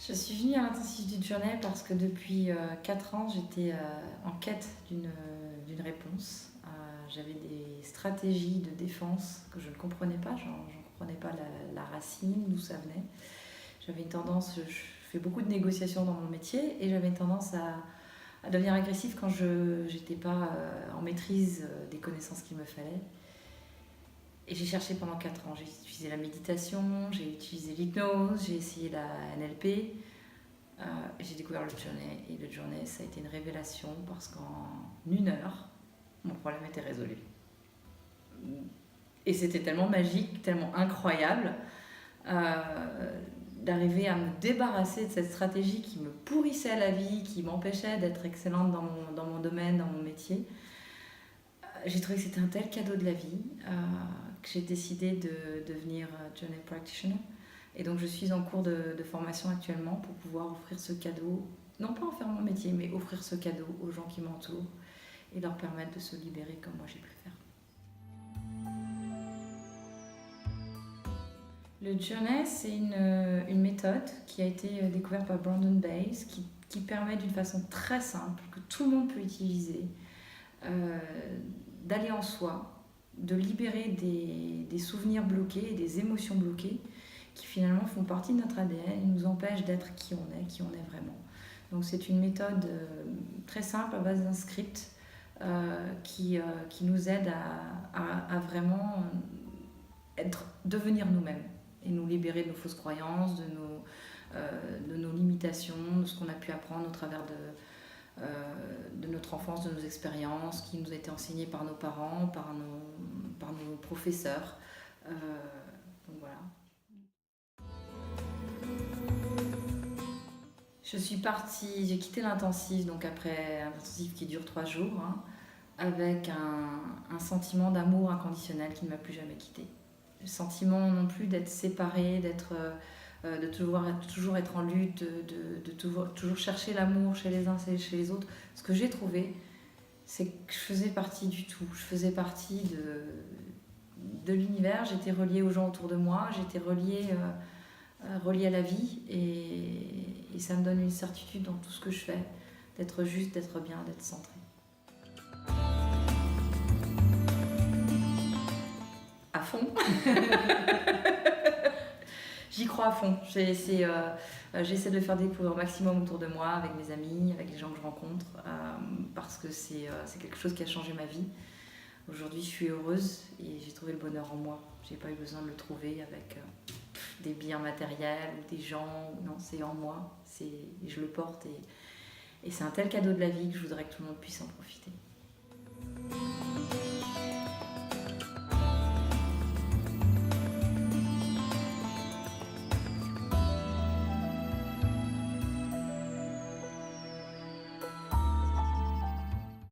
Je suis venue à l'intensif du journal parce que depuis 4 ans, j'étais en quête d'une réponse. J'avais des stratégies de défense que je ne comprenais pas, j'en comprenais pas la racine, d'où ça venait. J'avais une tendance, je fais beaucoup de négociations dans mon métier et j'avais une tendance à devenir agressive quand je n'étais pas en maîtrise des connaissances qu'il me fallait. Et j'ai cherché pendant 4 ans. J'ai utilisé la méditation, j'ai utilisé l'hypnose, j'ai essayé la NLP. J'ai découvert le journey et le journey ça a été une révélation parce qu'en 1 heure, mon problème était résolu. Et c'était tellement magique, tellement incroyable d'arriver à me débarrasser de cette stratégie qui me pourrissait la vie, qui m'empêchait d'être excellente dans mon domaine, dans mon métier. J'ai trouvé que c'était un tel cadeau de la vie que j'ai décidé de devenir journey practitioner. Et donc je suis en cours de formation actuellement pour pouvoir offrir ce cadeau, non pas en faire mon métier, mais offrir ce cadeau aux gens qui m'entourent et leur permettre de se libérer comme moi j'ai pu le faire. Le journey, c'est une méthode qui a été découverte par Brandon Bayes qui permet d'une façon très simple, que tout le monde peut utiliser, d'aller en soi, de libérer des souvenirs bloqués et des émotions bloquées qui finalement font partie de notre ADN et nous empêchent d'être qui on est vraiment. Donc c'est une méthode très simple à base d'un script qui nous aide à vraiment devenir nous-mêmes et nous libérer de nos fausses croyances, de nos limitations, de ce qu'on a pu apprendre au travers de notre enfance, de nos expériences, qui nous a été enseignées par nos parents, par nos professeurs. Donc voilà. Je suis partie, j'ai quitté l'intensif, donc après un intensif qui dure 3 jours, hein, avec un sentiment d'amour inconditionnel qui ne m'a plus jamais quittée. Le sentiment non plus d'être séparée, de toujours être en lutte, de toujours chercher l'amour chez les uns et chez les autres. Ce que j'ai trouvé, c'est que je faisais partie du tout. Je faisais partie de l'univers, j'étais reliée aux gens autour de moi, j'étais reliée à la vie et ça me donne une certitude dans tout ce que je fais, d'être juste, d'être bien, d'être centrée. À fond. J'y crois à fond. J'essaie de le faire découvrir au maximum autour de moi, avec mes amis, avec les gens que je rencontre, parce que c'est quelque chose qui a changé ma vie. Aujourd'hui, je suis heureuse et j'ai trouvé le bonheur en moi. J'ai pas eu besoin de le trouver avec des biens matériels ou des gens. Non, c'est en moi. Je le porte et c'est un tel cadeau de la vie que je voudrais que tout le monde puisse en profiter.